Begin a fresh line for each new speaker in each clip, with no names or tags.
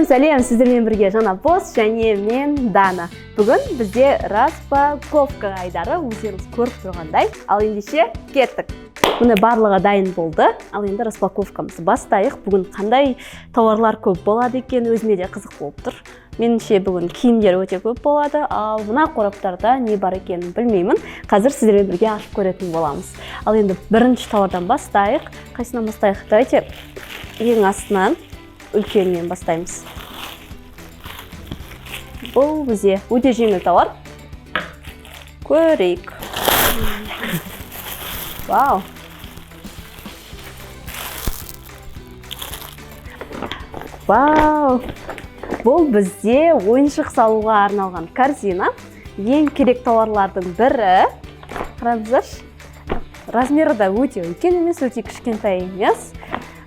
Сәлем, сіздермен бірге жаңа бос және мен Дана. Бүгін бізде распаковка айдары, өздеріңіз көріп тұрғандай. Ал ендеше кеттік. Міне барлығы дайын болды. Ал енді распаковкамызды бастайық. Бүгін қандай тауарлар көп болады екен, өзіме де қызық болып тұр. Меніңше бүгін киімдер өте көп болады, ал мына қораптарда не бар екенін білмеймін. Қазір сіздермен бірге ашып көретін боламыз. Ал енді бірінші тауардан бастайық. Қайсынан бастайық? Давайте ең астынан үлкеннен бастаймыз. Бұл бізде өте жеңіл тауар. Көрейік. Вау! Вау! Бұл бізде ойыншық салуға арналған корзина. Ең керек тауарлардың бірі. Қараңыздаршы. Размері да өте үлкен емес, өте кішкентай емес.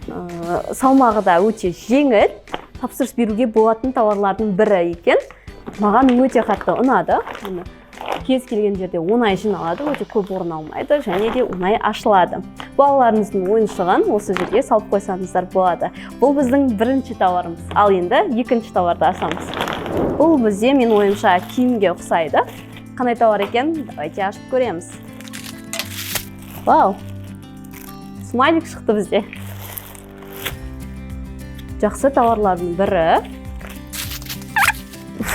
Салмағы да өте жеңіл. Тапсырыс беруге болатын тауарлардың бірі екен. Маған өте қатты ұнады. Кез келген жерде оңай жиналады, өте көп орын алмайды және де оңай ашылады. Балаларыңыздың ойыншығын осы жерге салып қойсаңыздар болады. Бұл біздің бірінші тауарымыз. Ал енді екінші тауарды ашамыз. Бұл бізде мен ойымша киімге ұқсайды. Қандай тауар екен? Давайте ашып көреміз. Вау! Смайлик шықты бізде. Жақсы тауарлардың бірі.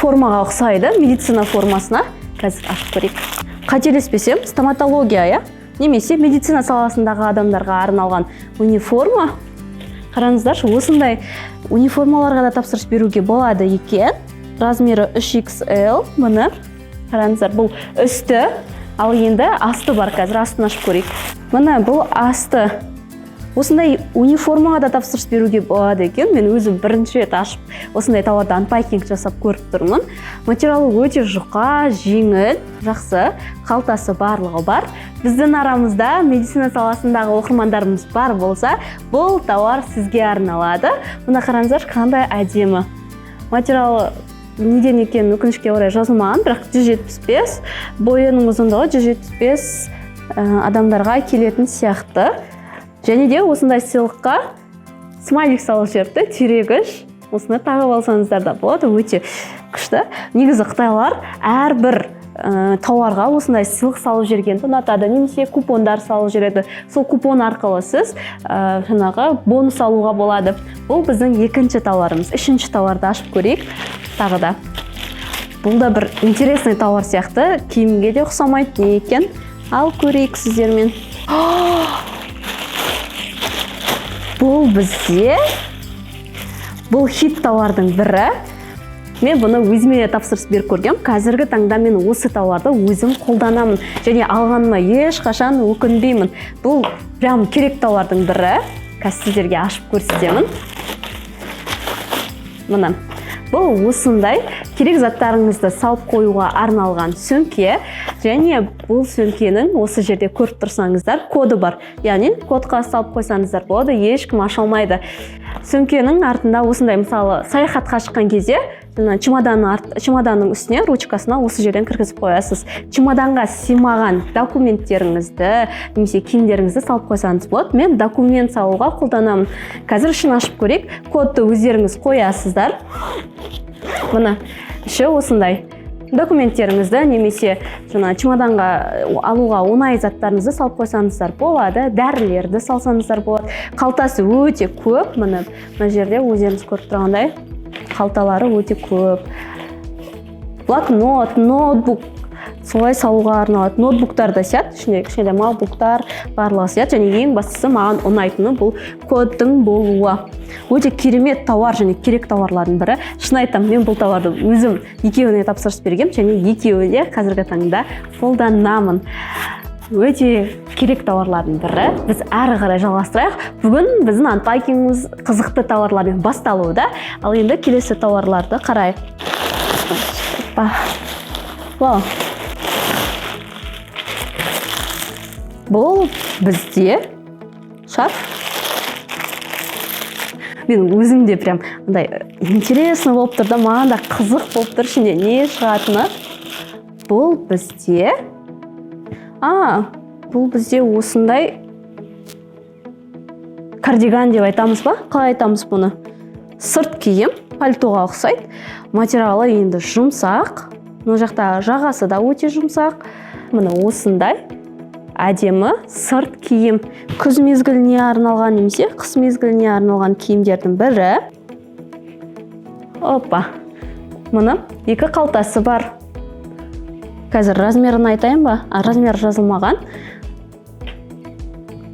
Формаға ұқсайды, медицина формасына. Қазір ашып көрейік. Қателеспесем, стоматология, немесе медицина саласындағы адамдарға арналған униформа. Қараңыздаршы, осындай униформаларға да тапсырыс беруге болады екен. Размері 3XL. Мұны қараңыздар, бұл үсті, ал енді асты бар. Қазір астын ашып көрейік. Мұны бұл асты. Осындай униформаға да тапсырыс беруге болады екен. Мен өзім бірінші рет ашып, осындай тауарды анпакинг жасап көріп тұрмын. Материалы өте жұқа, жеңіл, жақсы, қалтасы барлығы бар. Біздің арамызда медицина саласындағы оқырмандарымыз бар болса, бұл тауар сізге арналады. Мұны қараңыздар, қандай әдемі. Материалы неден екенін өкінішке орай жазылмаған, бірақ 175, бойының ұзындығы 175 адамдарға келетін сияқты. Және де осындай сыйлыққа смайлик салып жіберіпті, түйрегіш. Осыны тағып алсаңыздар да болады, өте күшті. Негізі қытайлар әрбір тауарға осындай сыйлық салып жібергенді ұнатады, немесе купондар салып жүреді. Сол купон арқылы сіз жаңағы бонус алуға болады. Бұл біздің екінші тауарымыз. Үшінші тауарды ашып көрейік. Тағы да. Бұл да бір интересный тауар сияқты, киімге де ұқсамайды не екен. Ал көрейік сіздермен. Бұл бізде, бұл хит тауардың бірі. Мен бұны өзіме тапсырыс беріп көргем. Қазіргі таңда мен осы тауарды өзім қолданамын. Және алғаныма ешқашан өкінбеймін. Бұл прям керек тауардың бірі. Қазір сіздерге ашып көрсетемін. Мына. Бұл осындай керек заттарыңызды салып қоюға арналған сөмке. Және бұл сөмкенің осы жерде көріп тұрсаңыздар коды бар. Яғни кодқа салып қойсаңыздар болады, ешкім аша алмайды. Сөмкенің артында осындай, мысалы, саяхатқа шыққан кезде чемоданның үстіне ручкасына осы жерден кіргізіп қоясыз. Чемоданға сыймаған документтеріңізді немесе киімдеріңізді салып қойсаңыз болады. Мен документ салуға қолданамын. Қазір ішін ашып көрейік. Кодты өздеріңіз қоясыздар. Мына іші осындай. Документтеріңізді немесе чемоданға алуға оңай заттарыңызды салып қойсаңыздар болады. Дәрілерді салсаңыздар болады. Қалтасы өте көп. Мына жерде өздеріңіз көріп тұрғандай қалталары өте көп. Блокнот, ноутбук солай салуға арналады. Ноутбуктар да сият, ішінде кішкентай макбуктар барлығы сият. Және ең бастысы маған ұнайтыны бұл кодтың болуы. Өте керемет тауар және керек тауарлардың бірі. Шын айтам, мен бұл тауарды өзім екеуіне тапсырыс бергем және екеуіне қазіргі таңда қолданамын. Өте керек тауарлардың бірі. Біз әрі қарай жалғастырайық. Бүгін біздің анпакингіміз қызықты тауарлармен басталуда. Ал енді келесі тауарларды қарайық. Вау. Бұл бізде шарф. Мен өзімде прям интересно болып тұрды, маған да қызық болып тұр, ішінде не шығатыны. Бұл бізде бұл бізде осындай кардиган деп айтамыз ба? Қалай айтамыз бұны? Сырт киім. пальтоға ұқсайды. Материалы енді жұмсақ. Мына жақта жағасы да өте жұмсақ. Мына осындай әдемі сырт киім. Күз мезгіліне арналған немесе қыс мезгіліне арналған киімдердің бірі. Опа. Мына екі қалтасы бар. Қазір размерін айтайын ба? Размер жазылмаған.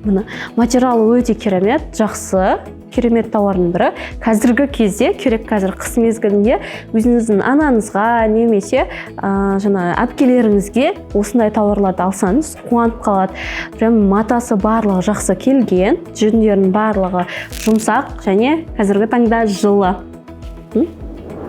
Мына материалы өте керемет, жақсы. Керемет тауардың бірі. Қазіргі кезде керек қазір қыс мезгілінде өзіңіздің анаңызға немесе жаңа әпкелеріңізге осындай тауарларды алсаңыз қуанып қалады. Прям матасы барлығы жақсы келген, жүндерінің барлығы жұмсақ және қазіргі таңда жылы.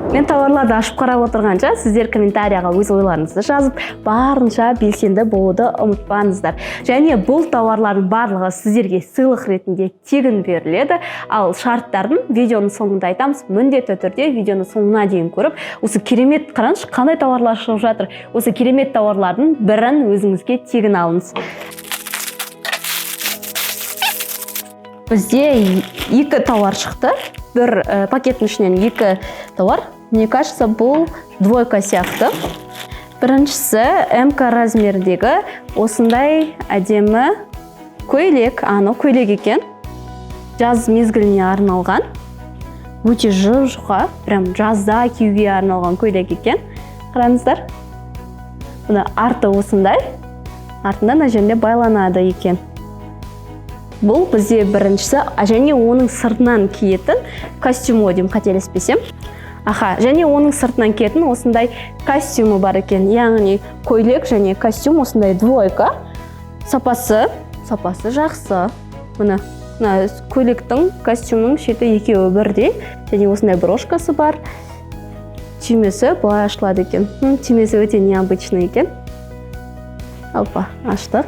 Мен тауарларды ашып қарап отырғанша, сіздер комментарияға өз ойларыңызды жазып, барынша белсенді болуды ұмытпаңыздар. Және бұл тауарлардың барлығы сіздерге сыйлық ретінде тегін беріледі. Ал шарттарын видеоның соңында айтамыз. Міндетті түрде видеоны соңына дейін көріп, осы керемет қараңызшы, қандай тауарлар шығып жатыр. Осы керемет тауарлардың бірін өзіңізге тегін алыңыз. Бізде екі тауар шықты. Бір пакеттің ішінен екі тауар. Мне кажется, бұл двойка сияқты. Біріншісі МК размердегі осындай әдемі көйлек. Көйлек екен. Жаз мезгіліне арналған. Өте жұқа, прям жазда киюге арналған көйлек екен. Қараңыздар. Бұны арты осындай. Артында мына жерде байланады екен. Бұл бізде біріншісі, және оның сыртынан киетін костюм деймін, қателеспесем. Және оның сыртынан киетін осындай костюмы бар екен. Яғни көйлек және костюм осындай двойка. Сапасы жақсы. Мына көйлектің, костюмның шеті екеуі бірдей. Және осындай брошкасы бар. Түймесі былай ашылады екен. Түймесі өте необычный екен. Опа, аштық.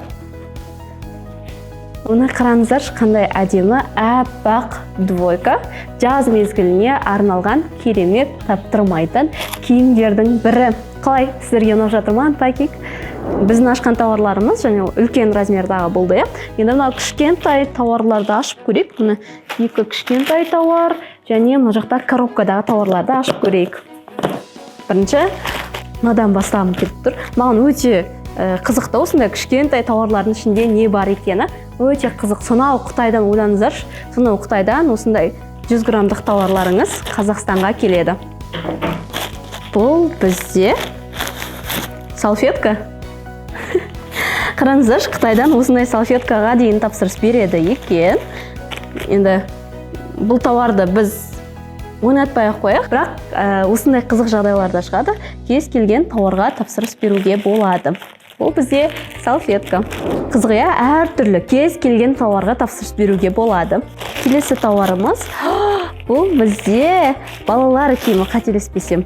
Оны қараңыздар, қандай әдемі әппақ двойка. Жаз мезгіліне арналған керемет таптырмайтын киімдердің бірі. Қалай, сіздерге ұнап жатыр ма анпакинг? Біздің ашқан тауарларымыз және үлкен размердағы болды. Енді мына кішкентай тауарларды ашып көрейік. Мына екі кішкентай тауар және мына жақта коробкадағы тауарларды ашып көрейік. Бірінші мынадан бастағым келіп тұр. Маған өте қызықты, осындай кішкентай тауарлардың ішінде не бар екені өте қызық. Сонау Қытайдан ойлаңыздаршы. Сонау Қытайдан осындай 100 граммдық тауарларыңыз Қазақстанға келеді. Бұл бізде салфетка. Қараңыздаршы, Қытайдан осындай салфеткаға дейін тапсырыс береді екен. Енді бұл тауарды біз ойнатпай қояйық, бірақ осындай қызық жағдайларда шығады. Кез келген тауарға тапсырыс беруге болады. Бұл бізде салфетка. Қызғия әртүрлі кез келген тауарға тапсырыс беруге болады. Келесі тауарымыз, бұл бізде балалар киімі, қателеспесем.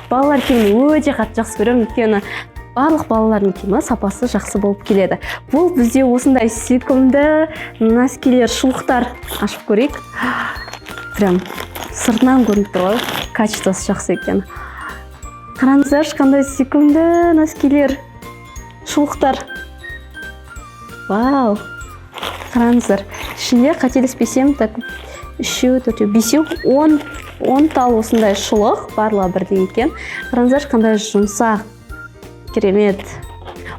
Балалар киімі өте қатты жақсы көремін, өйткені барлық балалардың киімі сапасы жақсы болып келеді. Бұл бізде осындай сүйкімді носкилер, шұлықтар. Ашып көрейік. Прям сыртынан көрініп тұр, качествосы жақсы екен. Қараңыздаршы, қандай сүйкімді носкилер, шұлықтар. Вау! Қараңыздар. Ішінде қателеспесем, 10 тал осындай шұлық барлығы бірдей екен. Қараңыздаршы, қандай жұмсақ. Керемет.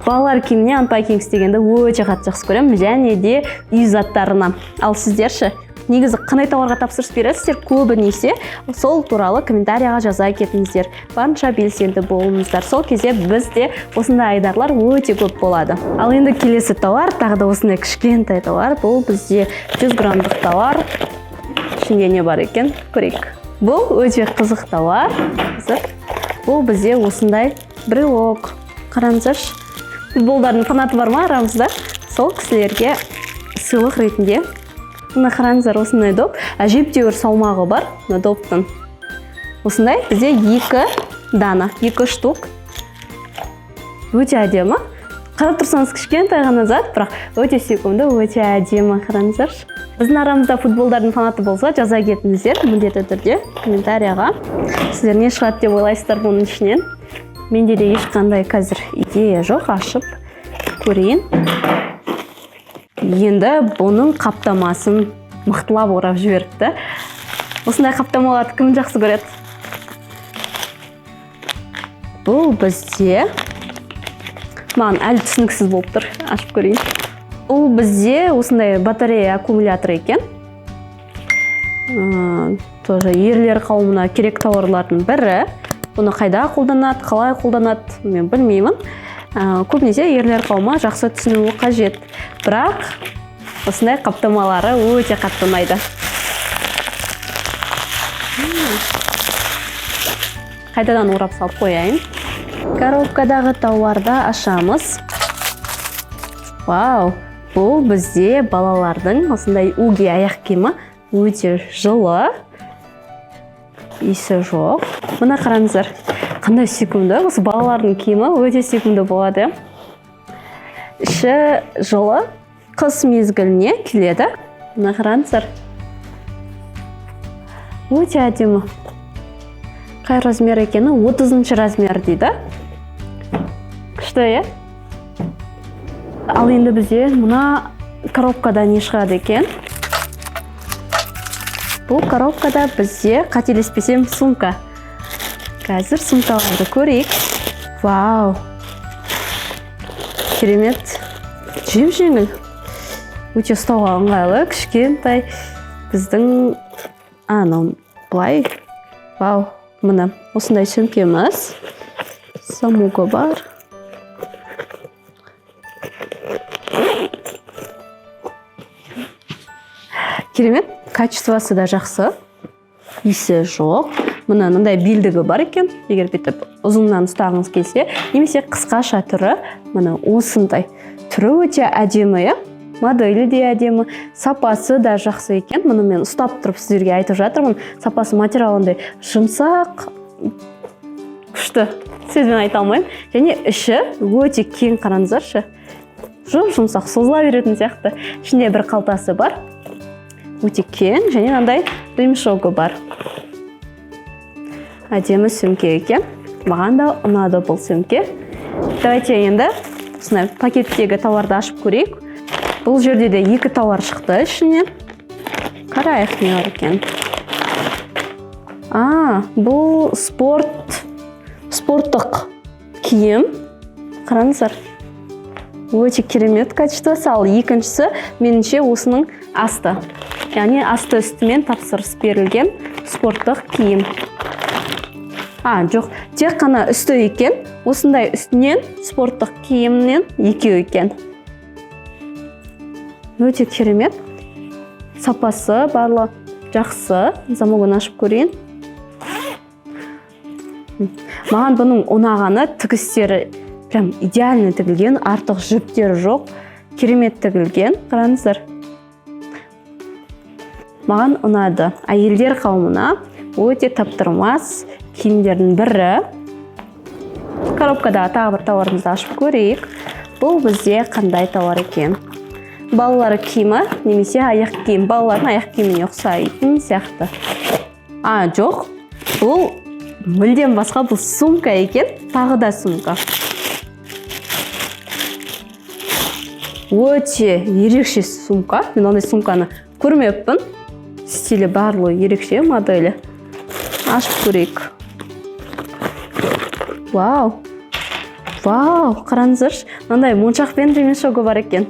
Балалар киіміне анпакинг істегенді өте қатты жақсы көремін, және де үй заттарына. Ал сіздерші, негізі қандай тауарға тапсырыс бересіздер, көбінесе сол туралы комментарияға жаза кетіңіздер. Барынша белсенді болыңыздар. Сол кезде бізде осындай айдарлар өте көп болады. Ал енді келесі тауар, тағы да осындай кішкентай тауар. Бұл бізде 100 граммдық тауар. Ішінде не бар екен? Көрейік. Бұл өте қызық тауар. Бұл бізде осындай брелок. Қараңыздаршы. Футболдардың фанаты бар ма арамызда? Сол кісілерге сыйлық ретінде. Мына қараңыздар, осындай доп. Әжептәуір салмағы бар, мына доптың. Осындай бізде 2 дана, 2 штук. Өте әдемі. Қарап тұрсаңыз кішкентай ғана зат, бірақ өте сүйкімді, өте әдемі. Қараңыздаршы. Біздің арамызда футболдардың фанаты болса, жаза кетіңіздер, міндетті түрде комментарияға. Сіздер не шығады деп ойлайсыздар бұның ішінен? Менде де ешқандай қазір идея жоқ, ашып көрейін. Енді бұның қаптамасын мықтылап орап жіберіпті. Осындай қаптамаларды кім жақсы көреді? Бұл бізде маған әлі түсініксіз болып тұр. Ашып көрейін. Бұл бізде осындай батарея аккумулятор екен. Тоже ерлер қауымына керек тауарлардың бірі. Бұны қайда қолданады, қалай қолданады, мен білмеймін. Көбінесе ерлер қауымы жақсы түсінуі қажет. Бірақ осындай қаптамалары өте қатты ұнайды. Қайтадан орап салып қояйын. Коробкадағы тауарды ашамыз. Вау, бұл бізде балалардың осындай уги аяқ киімі, өте жылы. Иісі жоқ. Мына қараңыздар, қандай сүйкімді. Осы балалардың киімі өте сүйкімді болады. Іші жылы, қыс мезгіліне келеді. Мына қараңыздар. Өте әдемі. Қай размер екені? 30 размер дейді. Күшті, е? Ал енді бізде мына коробкада не шығады екен? Бұл коробкада бізде, қателеспесем, сумка. Қазір сумкаларды көрейік. Вау! Керемет. Жем-жеңіл. Өте ұстауға ыңғайлы, кішкентай. Біздің былай. Вау! Мына осындай сөмкеміз. Самуга бар. Керемет. Качествосы да жақсы. Иісі жоқ. Мынандай белдігі бар екен. Егер бүйтіп ұзыннан ұстағыңыз келсе, немесе қысқаша түрі, мына осындай. Түрі өте әдемі, моделі де әдемі, сапасы да жақсы екен. Мұны мен ұстап тұрып сіздерге айтып жатырмын. Сапасы материалындай жұмсақ, күшті. Сөзбен айта алмаймын. Және іші өте кең, қараңыздаршы. Жұмсақ, созыла беретін сияқты. Ішінде бір қалтасы бар. Өте кең, және мынандай ремешогы бар. Әдемі сөмке екен. Маған да ұнады бұл сөмке. Давайте енді пакеттегі тауарды ашып көрейік. Бұл жерде де 2 тауар шықты ішінен. Қарайық не бар екен. Бұл спорттық киім. Қараңыздар. Өте керемет качествосы. Ал екіншісі меніңше осының асты. Яғни асты үстімен тапсырыс берілген спорттық киім. Жоқ, тек қана үсті екен. Осындай үстінен спорттық киімнен 2 екен. Өте керемет. Сапасы барлы жақсы. Замогын ашып көрейін. Маған бұның ұнағаны тігістері прям идеально тігілген, артық жіптері жоқ. Керемет тігілген. Қараңыздар. Маған ұнады. Әйелдер қауымына өте таптырмас киімдердің бірі. Коробкада тағы бір тауарымызды ашып көрейік. Бұл бізде қандай тауар екен? Балалар киімі, немесе аяқ киім. Балалардың аяқ киіміне ұқсайтын сияқты. Жоқ. Бұл мүлдем басқа, бұл сумка екен. Тағы да сумка. Өте ерекше сумка. Мен ондай сумканы көрмеппін. Стилі барлығы ерекше, моделі. Ашып көрейік. Вау! Қараңыздаршы. Мынандай моншақпен ремешогы бар екен.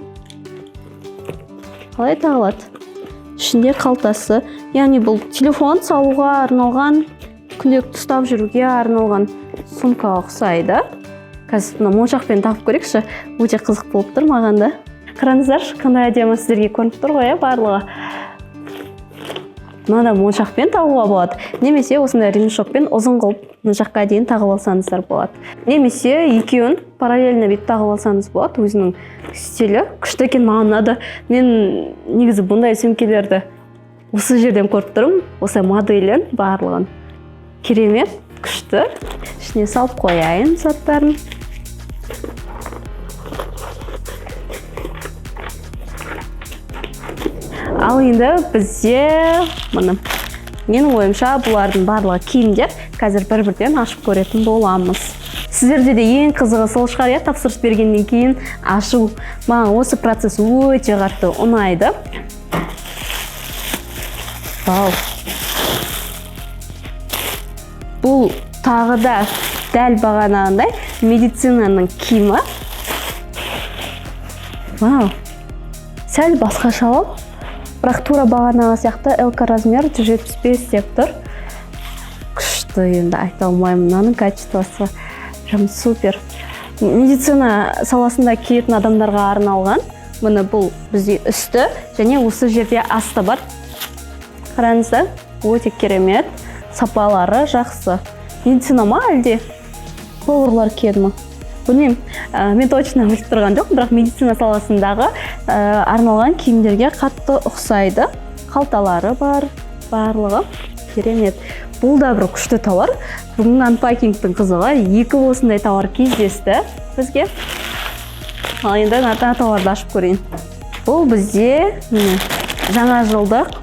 Қалай тағылады? Ішінде қалтасы. Яғни бұл телефон салуға арналған, күнделікті ұстап жүруге арналған сумка ұқсайды. Қазір моншақпен тағып көрейікші. Өте қызық болып тұр маған да. Қараңыздаршы, қандай әдемі сіздерге көрініп тұр ғой, барлығы. Мынада моншақпен тағуға болады. Немесе осындай ремешокпен ұзын қылып моншаққа дейін тағып алсаңыздар болады. Немесе екеуін параллельно бет тағып алсаңыз болады. Өзінің стилі күшті екен, маған ұнады. Мен негізі бұндай сөмкелерді осы жерден көріп тұрмын. Осы моделін барлығын. Керемет, күшті. Ішіне салып қояйын заттарын. Ал енді бізде менің ойымша бұлардың барлығы киімдер қазір бір-бірден ашып көретін боламыз. Сіздерде де ең қызығы сол шығар, тапсырыс бергеннен кейін ашу. Маған осы процесс өте қатты ұнайды. Вау. Бұл тағы да дәл бағанағындай медицинаның киімі. Вау, сәл басқашалау, бірақ тура бағанағы сияқты LK размер 175 деп тұр. Күшті, енді айта алмаймын, мынаның качествосы прям супер. Медицина саласында киетін адамдарға арналған. Міне бұл бізде үсті және осы жерде асты бар. Қараңыздар, өте керемет, сапалары жақсы. Медицина ма әлде долларлар киеді ме? Білмеймін, мен точно біліп тұрған жоқ, бірақ медицина саласындағы арналған киімдерге қатты ұқсайды. Қалталары бар, барлығы керемет. Бұл да бір күшті тауар. Бүгін анпакингтің қызығы, екі осындай тауар кездесті бізге. Ал енді ата тауарды ашып көрейін. Бұл бізде жаңа жылдық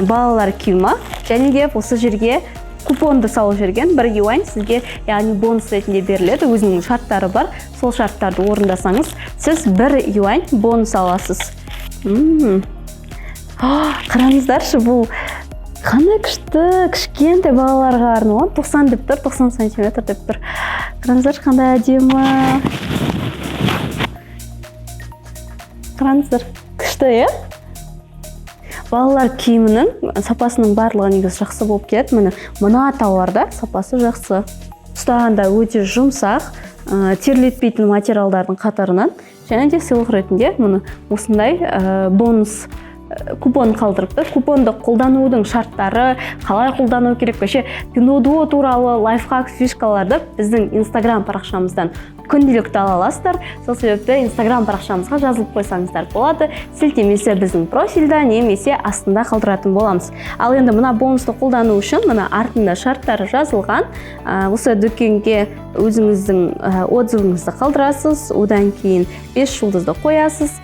балалар киімі, және де осы жерге купонды салып жүрген 1 юань сізге, яғни бонус ретінде беріледі. Өзінің шарттары бар. Сол шарттарды орындасаңыз, сіз 1 юань бонус аласыз. Қараңыздаршы, бұл қандай күшті, кішкентай балаларға арналған, 90 деп тұр, 90 сантиметр деп тұр. Қараңыздаршы, қандай әдемі. Қараңыздар, күшті, е? Балалар киімінің сапасының барлығы негізі жақсы болып келеді. Мына тауарда сапасы жақсы. Ұстағанда өте жұмсақ, терлетпейтін материалдардың қатарынан, және де сыйлық ретінде осындай бонус купон қалдырыпты. Купонды қолданудың шарттары, қалай қолдану керек, вообще Pinduoduo туралы лайфхак фишкаларды біздің Instagram парақшамыздан күнделікті ала аласыздар. Сол себепті Instagram парақшамызға жазылып қойсаңыздар болады. Сілтемесі біздің профильда немесе астында қалдыратын боламыз. Ал енді мына бонусты қолдану үшін мына артында шарттары жазылған. Осы дүкенге өзіңіздің отзывыңызды қалдырасыз, одан кейін 5 жұлдызды қоясыз.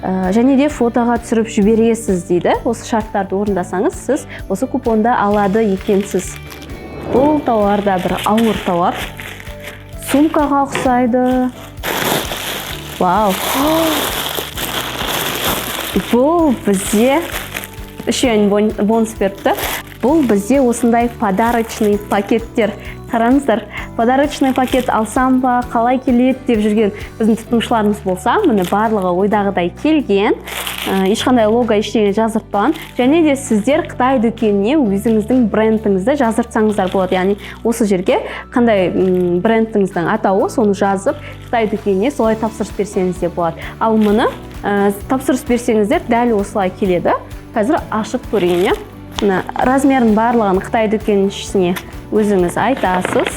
Және де фотоға түсіріп жібересіз дейді. Осы шарттарды орындасаңыз, сіз осы купонды алады екенсіз. Бұл тауар да бір ауыр тауар. Сумкаға ұқсайды. Вау. Бұл бізде 3 юань бонус беріпті. Бұл бізде осындай подарочный пакеттер. Қараңыздар, подарочный пакет алсам ба, қалай келеді деп жүрген біздің тұтынушыларымыз болса, міне барлығы ойдағыдай келген, ешқандай лого ештеңе жазыртпаған, және де сіздер Қытай дүкеніне өзіңіздің брендіңізді жазыртсаңыздар болады. Яғни осы жерге қандай брендіңіздің атауы, соны жазып, Қытай дүкеніне солай тапсырыс берсеңіз де болады. Ал мұны тапсырыс берсеңіздер дәл осылай келеді. Қазір ашып көрейін. Размерін барлығын Қытай дүкеншісіне өзіңіз айтасыз.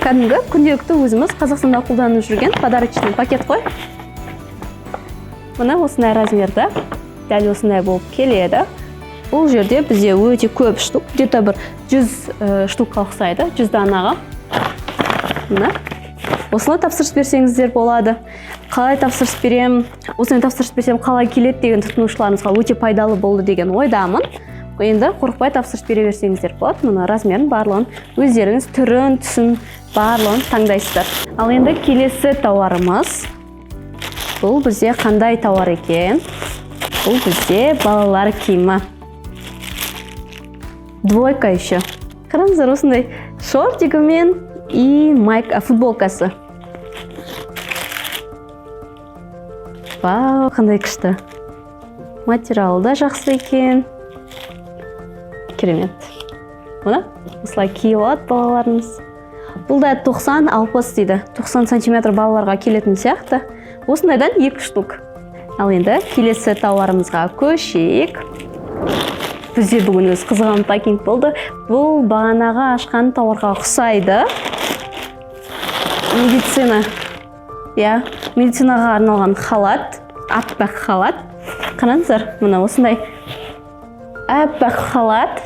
Кәдімгі күнделікті өзіміз Қазақстанда қолданып жүрген подарочный пакет қой. Мына осындай размерді, дәл осындай болып келеді. Бұл жерде бізде өте көп штук, где-то бір 100 штукқа ұқсайды, 100 данаға. Осылай тапсырыс берсеңіздер болады. Қалай тапсырыс берем, осылай тапсырыс берсем қалай келеді деген тұтынушыларымызға өте пайдалы болды деген ойдамын. Енді қорықпай тапсырыс бере берсеңіздер болады. Мұны размерін барлығын өздеріңіз түрін, түсін барлығын таңдайсыздар. Ал енді келесі тауарымыз. Бұл бізде қандай тауар екен? Бұл бізде балалар киімі. Двойка еще. Қараңыздар, осындай шортигі мен и футболкасы. Вау, қандай күшті. Материалы да жақсы екен. Керемет. Мұны осылай киіп алады балаларымыз. Бұл да 90-60 дейді. 90 сантиметр балаларға келетін сияқты. Осындайдан 2 штук. Ал енді келесі тауарымызға көшейік. Бізде бүгін өз қызған пакинг болды. Бұл бағанаға ашқан тауарға ұқсайды. Медицина. Медицинаға арналған халат, аппақ халат. Қараңыздар, мына осындай аппақ халат.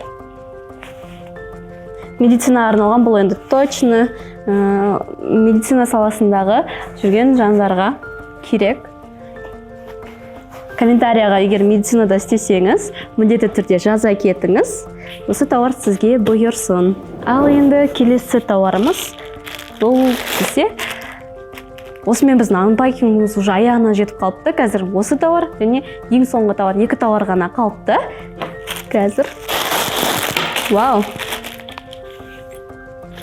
Медицина арналған, бұл енді точно медицина саласындағы жүрген жандарға керек. Комментарияға егер медицинада істесеңіз, міндетті түрде жаза кетіңіз. Осы тауар сізге бұйырсын. Ал енді келесі тауарымыз. Бұл бізде осымен біздің анпакингіміз уже аяғына жетіп қалыпты. Қазір осы тауар және ең соңғы тауар, 2 тауар ғана қалыпты. Қазір Вау.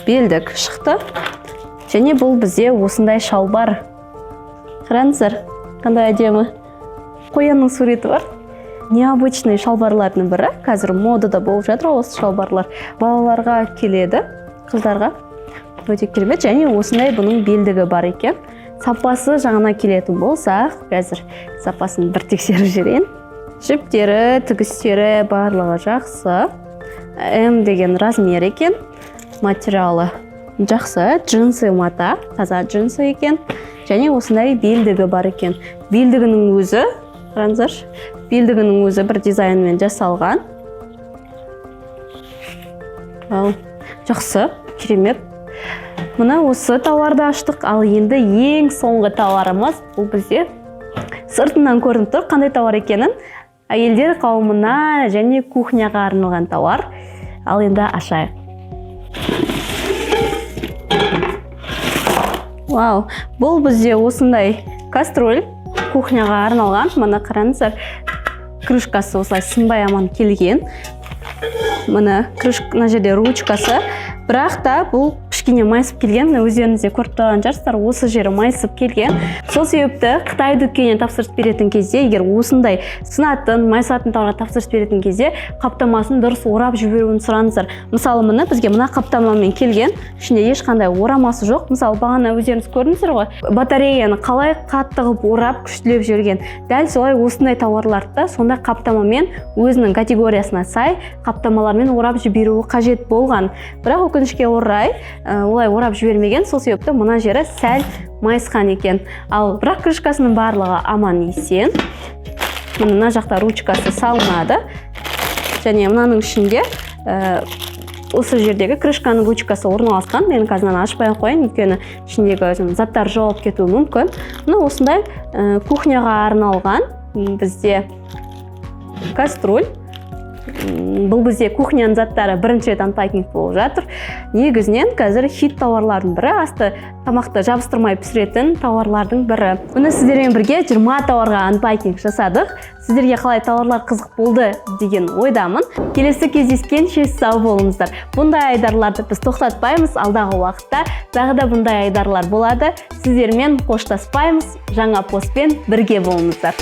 Белдік шықты. Және бұл бізде осындай шалбар. Қараңыздар, қандай әдемі. Қоянның суреті бар. Необычный шалбарлардың бірі. Қазір модада болып жатыр осы шалбарлар. Балаларға келеді, қыздарға. Өте керемет. Және осындай бұның белдігі бар екен. Сапасы жағына келетін болсақ, қазір сапасын бір тексеріп жіберейін. Жіптері, тігістері барлығы жақсы. М деген размер екен. Материалы жақсы, джинсы мата, таза джинсы екен. Және осындай белдігі бар екен. Белдігінің өзі, қараңыздар, белдігінің өзі бір дизайнмен жасалған. Жақсы, керемет. Мына осы тауарды аштық, ал енді ең соңғы тауарымыз, бұл бізде сыртынан көрініп тұр, қандай тауар екенін. Әйелдер қауымына және кухняға арналған тауар. Ал енді ашайық. Вау, бұл бізде осындай кастроль кухняға арналған. Мына қараңыздар, крышкасы осылай сынбай аман келген. Мына жерде ручкасы. Бірақ та бұл кішкене майысып келген. Өздеріңізде көріп тұрған шығарсыздар, осы жері майысып келген. Сол себепті Қытай дүкеніне тапсырыс беретін кезде, егер осындай сынатын, майысатын тауарға тапсырыс беретін кезде, қаптамасын дұрыс орап жіберуін сұраңыздар. Мысалы, бізге мына қаптамамен келген, ішінде ешқандай орамасы жоқ. Мысалы, бағана өздеріңіз көрдіңіздер ғой, батареяны қалай қатты қылып орап, күштілеп жүрген. Дәл солай осындай тауарларды сондай қаптамамен өзінің категориясына сай қаптамалармен орап жіберуі қажет болған. Бірақ өкінішке орай олай орап жібермеген, сол себепті мына жері сәл майысқан екен. Ал бірақ крышкасының барлығы аман есен. Мына жақта ручкасы салынады. Және мынаның ішінде осы жердегі крышканың ручкасы орналасқан. Мен қазір ашпай қойын, өйткені ішіндегі заттар жоғалып кетуі мүмкін. Мына осындай кухняға арналған бізде кастроль. Бұл бізде кухняның заттары бірінші рет анпакинг болып жатыр. Негізінен қазір хит тауарлардың бірі, асты тамақты жабыстырмай пісіретін тауарлардың бірі. Оны сіздермен бірге 20 тауарға анпакинг жасадық. Сіздерге қалай тауарлар қызық болды деген ойдамын. Келесі кездескенше сау болыңыздар. Бұндай айдарларды біз тоқтатпаймыз, алдағы уақытта тағы да бұндай айдарлар болады. Сіздермен қоштаспаймыз, жаңа постпен бірге болыңыздар.